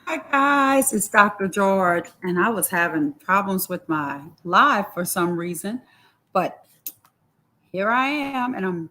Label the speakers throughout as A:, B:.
A: Hi guys, it's Dr. George, and I was having problems with my live for some reason, but here I am, and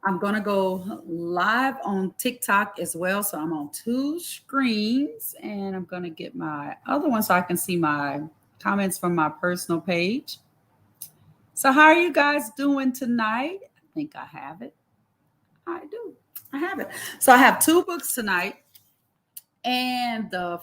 A: I'm gonna go live on TikTok as well. So I'm on two screens, and I'm gonna get my other one so I can see my comments from my personal page. So how are you guys doing tonight? I think I have it. I do. I have it. So I have two books tonight, and I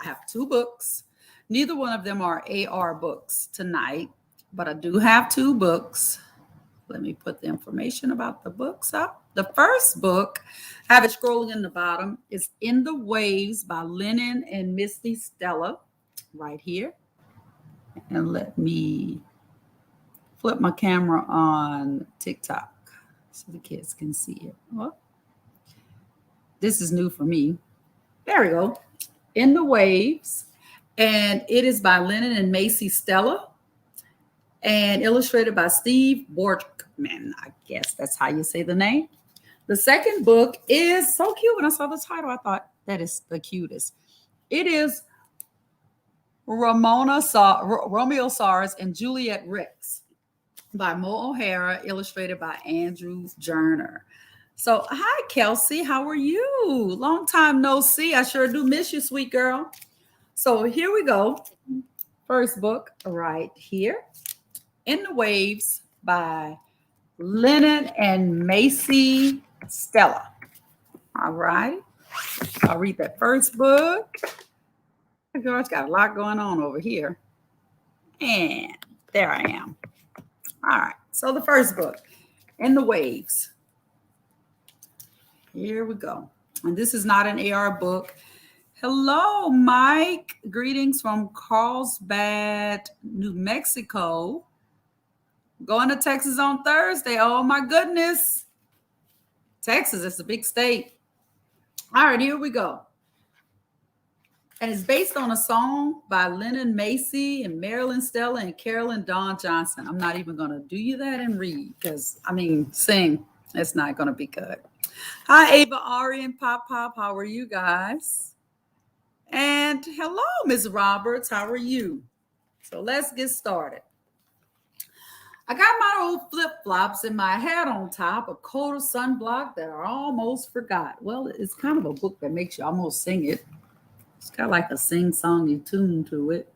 A: have two books. Neither one of them are AR books tonight, but I do have two books. Let me put the information about the books up. The first book, I have it scrolling in the bottom, is In the Waves by Lennon and Misty Stella, right here. And let me flip my camera on TikTok so the kids can see it. Well, this is new for me. There we go. In the Waves. And it is by Lennon and Macy Stella and illustrated by Steve Borkman. I guess that's how you say the name. The second book is so cute. When I saw the title, I thought that is the cutest. It is Romeo Sars and Juliet Rex by Mo O'Hara, illustrated by Andrew Journer. So, hi, Kelsey. How are you? Long time no see. I sure do miss you, sweet girl. So, here we go. First book right here, In the Waves by Lennon and Macy Stella. All right. I'll read that first book. George got a lot going on over here. And there I am. All right. So the first book, In the Waves. Here we go. And this is not an AR book. Hello, Mike. Greetings from Carlsbad, New Mexico. Going to Texas on Thursday. Oh, my goodness. Texas is a big state. All right, here we go. And it's based on a song by Lennon Macy and Marilyn Stella and Carolyn Dawn Johnson. I'm not even going to do you that and read because, sing. It's not going to be good. Hi, Ava, Ari, and Pop Pop. How are you guys? And hello, Ms. Roberts. How are you? So let's get started. I got my old flip-flops and my hat on top, a coat of sunblock that I almost forgot. Well, it's kind of a book that makes you almost sing it. It's got like a sing-songy tune to it.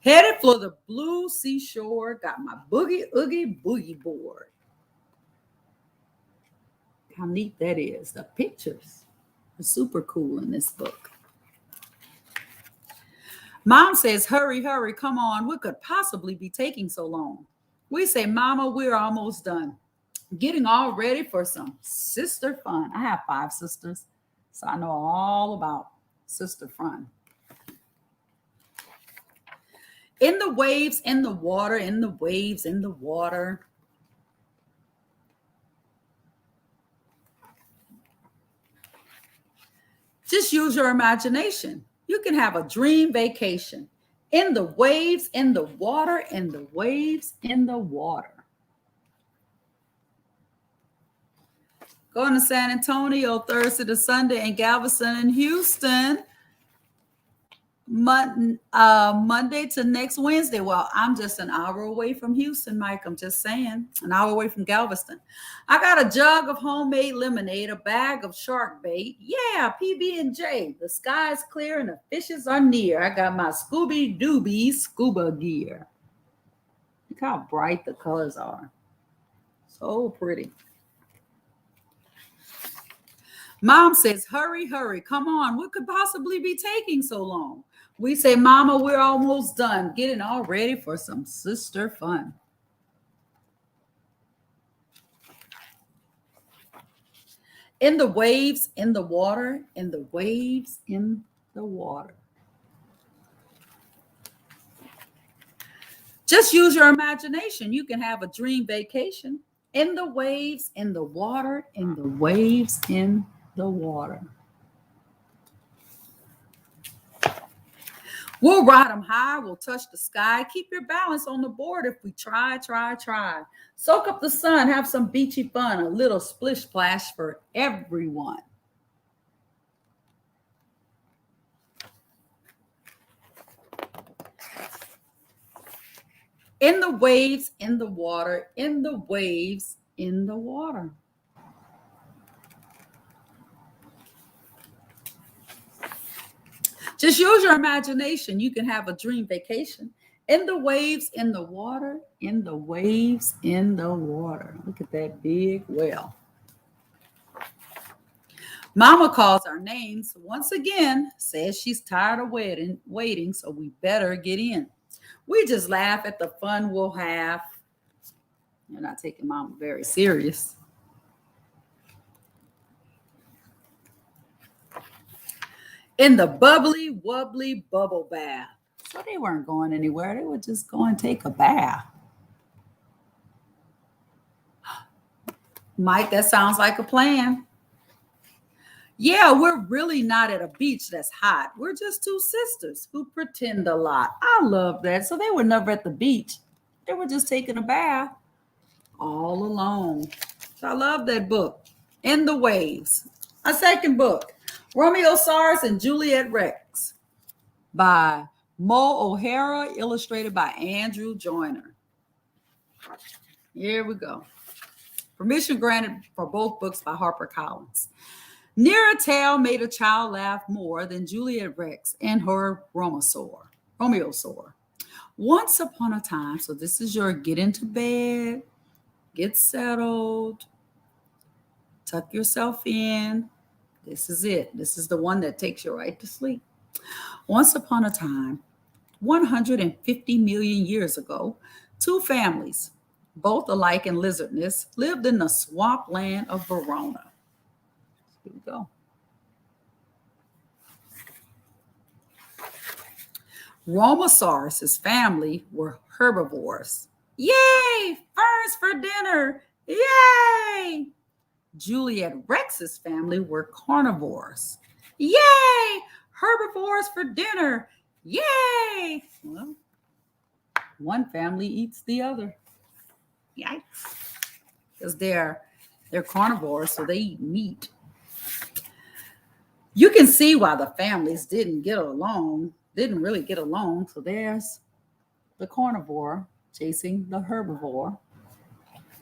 A: Headed for the blue seashore, got my boogie oogie boogie board. How neat that is. The pictures are super cool in this book. Mom says, hurry, hurry, come on. What could possibly be taking so long? We say, Mama, we're almost done. Getting all ready for some sister fun. I have 5 sisters, so I know all about sister fun. In the waves, in the water, in the waves, in the water. Just use your imagination. You can have a dream vacation in the waves, in the water, in the waves, in the water. Going to San Antonio Thursday to Sunday and Galveston and Houston Monday to next Wednesday. Well, I'm just an hour away from Houston, Mike. I'm just saying, an hour away from Galveston. I got a jug of homemade lemonade, a bag of shark bait. Yeah, PB&J. The sky's clear and the fishes are near. I got my Scooby Dooby scuba gear. Look how bright the colors are. So pretty. Mom says, hurry, hurry, come on. What could possibly be taking so long? We say, Mama, we're almost done. Getting all ready for some sister fun. In the waves, in the water, in the waves, in the water. Just use your imagination. You can have a dream vacation in the waves, in the water, in the waves, in the water. We'll ride them high. We'll touch the sky. Keep your balance on the board if we try. Soak up the sun. Have some beachy fun. A little splish splash for everyone. In the waves, in the water, in the waves, in the water. Just use your imagination. You can have a dream vacation. In the waves, in the water, in the waves, in the water. Look at that big whale. Mama calls our names once again, says she's tired of waiting, so we better get in. We just laugh at the fun we'll have. You're not taking Mama very serious. In the bubbly, wobbly bubble bath. So they weren't going anywhere. They were just going to take a bath. Mike, that sounds like a plan. Yeah, we're really not at a beach that's hot. We're just two sisters who pretend a lot. I love that. So they were never at the beach. They were just taking a bath all alone. So I love that book. In the Waves. A second book, Romeo Sars and Juliet Rex by Mo O'Hara, illustrated by Andrew Joyner. Here we go. Permission granted for both books by HarperCollins. Near a tale made a child laugh more than Juliet Rex and her Romeosaur. Once upon a time, so this is your get into bed, get settled, tuck yourself in. This is it. This is the one that takes you right to sleep. Once upon a time, 150 million years ago, two families, both alike in lizardness, lived in the swamp land of Verona. Here we go. Romosaurus' family were herbivores. Yay! Ferns for dinner! Yay! Juliet Rex's family were carnivores. Yay! Herbivores for dinner! Yay! Well, one family eats the other. Yikes. Because they're carnivores, so they eat meat. You can see why the families didn't really get along. So there's the carnivore chasing the herbivore.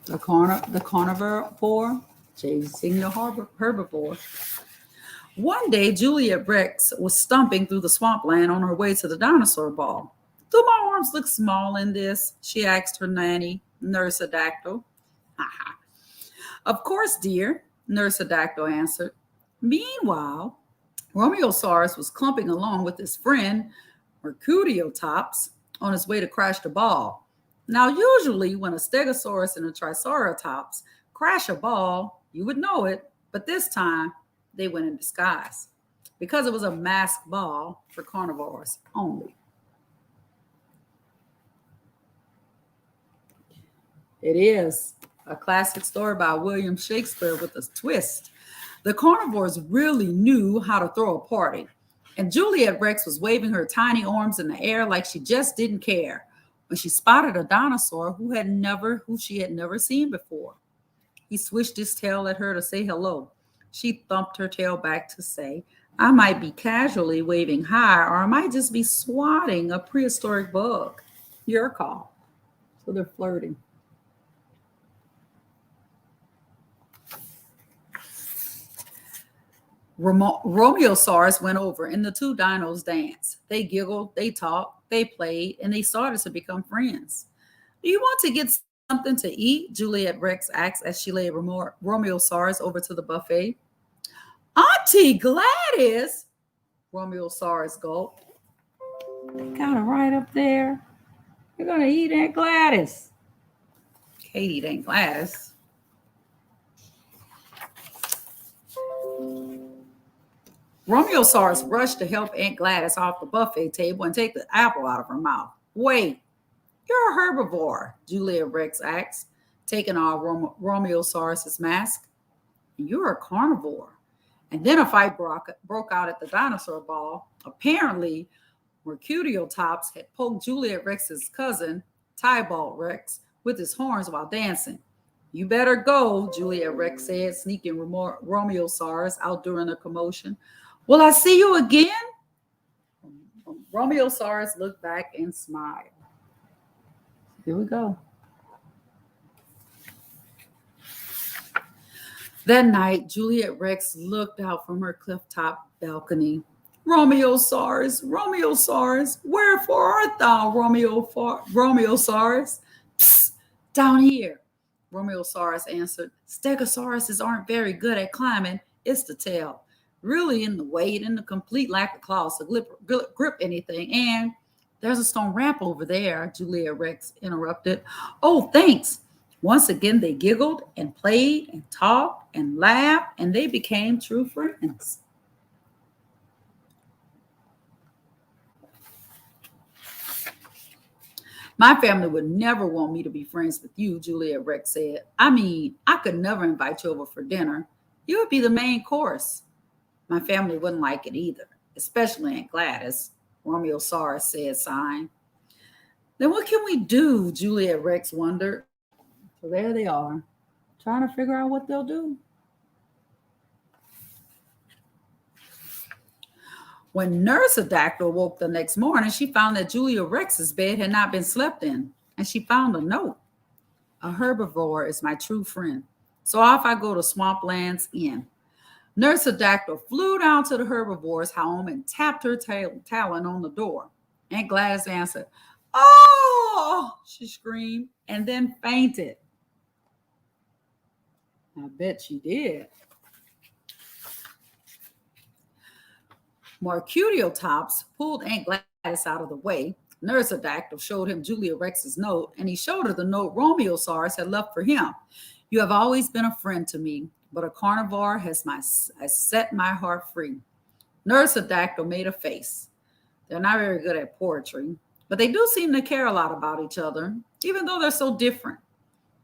A: The carnivore chasing the herbivore. One day, Juliet Rex was stomping through the swampland on her way to the dinosaur ball. Do my arms look small in this? She asked her nanny, Nursedactyl. Of course, dear, Nursedactyl answered. Meanwhile, Romeosaurus was clumping along with his friend, Mercutiotops, on his way to crash the ball. Now, usually when a Stegosaurus and a Triceratops crash a ball, you would know it, but this time they went in disguise because it was a masked ball for carnivores only. It is a classic story by William Shakespeare with a twist. The carnivores really knew how to throw a party, and Juliet Rex was waving her tiny arms in the air like she just didn't care when she spotted a dinosaur who she had never seen before. He swished his tail at her to say hello. She thumped her tail back to say, I might be casually waving hi, or I might just be swatting a prehistoric bug. Your call. So they're flirting. Romeosaurus went over and the two dinos danced. They giggled, they talked, they played, and they started to become friends. Do you want to get something to eat? Juliet Rex asked as she led Romeosaurus over to the buffet. Auntie Gladys, Romeosaurus gulped. They got it right up there. You're going to eat Aunt Gladys. Katie ain't Gladys. Romeosaurus rushed to help Aunt Gladys off the buffet table and take the apple out of her mouth. Wait, you're a herbivore, Juliet Rex asked, taking off Romeosaurus's mask. You're a carnivore. And then a fight broke out at the dinosaur ball. Apparently, Mercutiotops had poked Juliet Rex's cousin, Tybalt Rex, with his horns while dancing. You better go, Juliet Rex said, sneaking Romeosaurus out during the commotion. Will I see you again? Romeosaurus looked back and smiled. Here we go. That night, Juliet Rex looked out from her clifftop balcony. Romeo Saurus, wherefore art thou, Romeo Saurus? Psst, down here. Romeo Saurus answered, Stegosauruses aren't very good at climbing, it's the tail. Really in the weight and the complete lack of claws to grip anything. And there's a stone ramp over there, Juliet Rex interrupted. Oh, thanks. Once again, they giggled and played and talked and laughed, and they became true friends. My family would never want me to be friends with you, Juliet Rex said. I mean, I could never invite you over for dinner. You would be the main course. My family wouldn't like it either, especially Aunt Gladys, Romeo Saurus said, sighing. Then what can we do? Juliet Rex wondered. So there they are, trying to figure out what they'll do. When Nurse Adactyl woke the next morning, she found that Julia Rex's bed had not been slept in, and she found a note. A herbivore is my true friend, so off I go to Swampland's Inn. Nurse Adactyl flew down to the herbivore's home and tapped her talon on the door. Aunt Gladys answered, "Oh!" she screamed, and then fainted. I bet she did. Mercutiotops pulled Aunt Gladys out of the way. Nurse Adactyl showed him Julia Rex's note, and he showed her the note Romeosaurus had left for him. You have always been a friend to me, but a carnivore has set my heart free. Nurse Adactyl made a face. They're not very good at poetry, but they do seem to care a lot about each other, even though they're so different.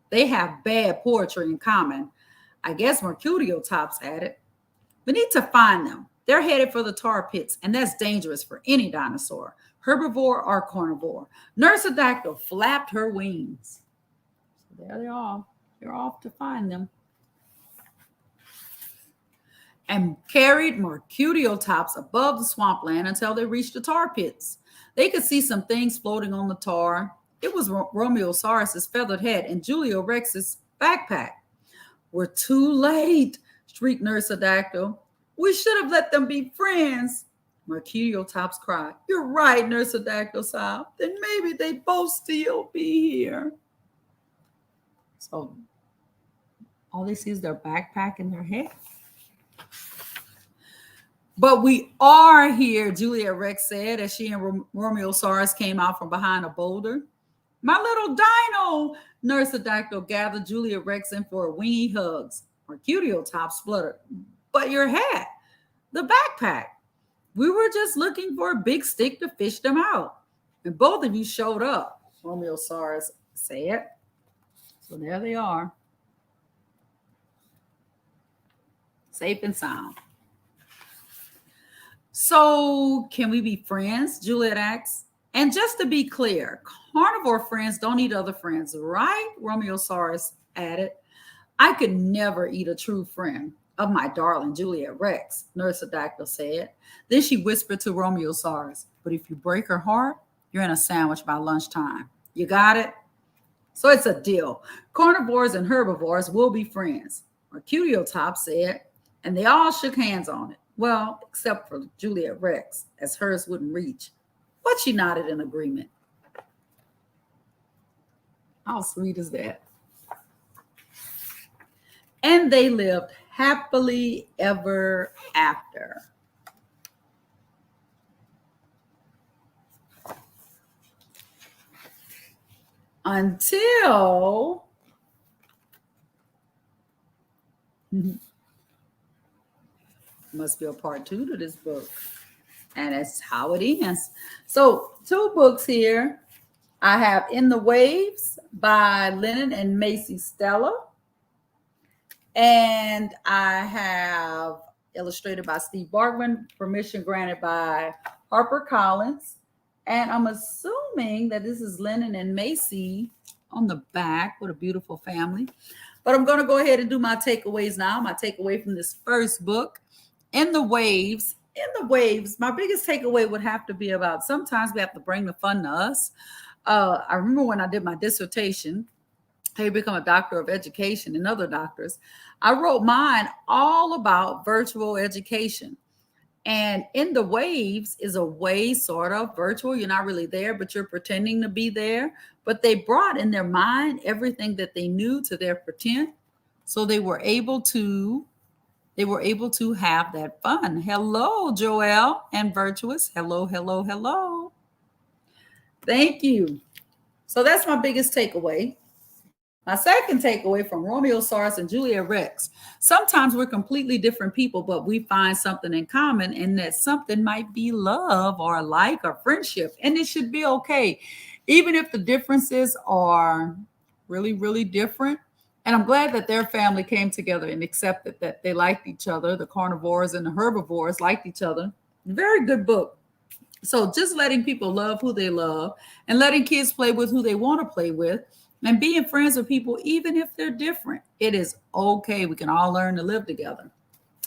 A: They have bad poetry in common. I guess Mercutiotops added. We need to find them. They're headed for the tar pits, and that's dangerous for any dinosaur, herbivore or carnivore. Nurse Adactyl flapped her wings. So there they are. They're off to find them. And carried Mercutiotops above the swampland until they reached the tar pits. They could see some things floating on the tar. It was Romeosaurus's feathered head and Julia Rex's backpack. We're too late, shrieked Nurse Adactyl. We should have let them be friends. Mercutiotops cried. You're right, Nurse Adactyl sighed. Then maybe they'd both still be here. So all they see is their backpack and their head. But we are here, Julia Rex said as she and Romeosaurus came out from behind a boulder. My little dino, Nurse Adactyl gathered Julia Rex in for wingy hugs. Mercutiotops spluttered. But your hat, the backpack. We were just looking for a big stick to fish them out. And both of you showed up, Romeosaurus said. So there they are. Safe and sound. So can we be friends? Juliet asked. And just to be clear, carnivore friends don't eat other friends, right? Romeosaurus added. I could never eat a true friend of my darling Juliet Rex, Nurse Adactyl said. Then she whispered to Romeosaurus, but if you break her heart, you're in a sandwich by lunchtime. You got it? So it's a deal. Carnivores and herbivores will be friends, Mercutiotops said, and they all shook hands on it. Well, except for Juliet Rex, as hers wouldn't reach. But she nodded in agreement. How sweet is that? And they lived happily ever after. Until must be a part 2 to this book. And that's how it ends. So 2 books here. I have In the Waves by Lennon and Macy Stella. And I have illustrated by Steve Bargman, permission granted by HarperCollins. And I'm assuming that this is Lennon and Macy on the back. What a beautiful family. But I'm going to go ahead and do my takeaways now. My takeaway from this first book, In the Waves. In the Waves, my biggest takeaway would have to be about sometimes we have to bring the fun to us. I remember when I did my dissertation, how you become a doctor of education and other doctors. I wrote mine all about virtual education. And in the waves is a way sort of virtual. You're not really there, but you're pretending to be there. But they brought in their mind everything that they knew to their pretend. So they were able to have that fun. Hello, Joelle and Virtuous. Hello, hello, hello. Thank you. So that's my biggest takeaway. My second takeaway from Romeo Sars and Julia Rex: sometimes we're completely different people, but we find something in common, and that something might be love or a like or friendship, and it should be okay, even if the differences are really, really different. And I'm glad that their family came together and accepted that they liked each other. The carnivores and the herbivores liked each other. Very good book. So just letting people love who they love and letting kids play with who they want to play with and being friends with people, even if they're different. It is okay. We can all learn to live together.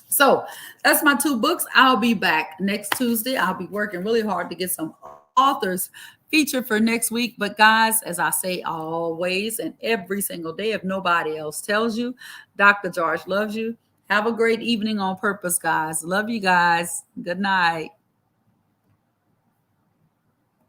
A: So that's my two books. I'll be back next Tuesday. I'll be working really hard to get some authors featured for next week. But guys, as I say always and every single day, if nobody else tells you, Dr. George loves you. Have a great evening on purpose, guys. Love you guys. Good night.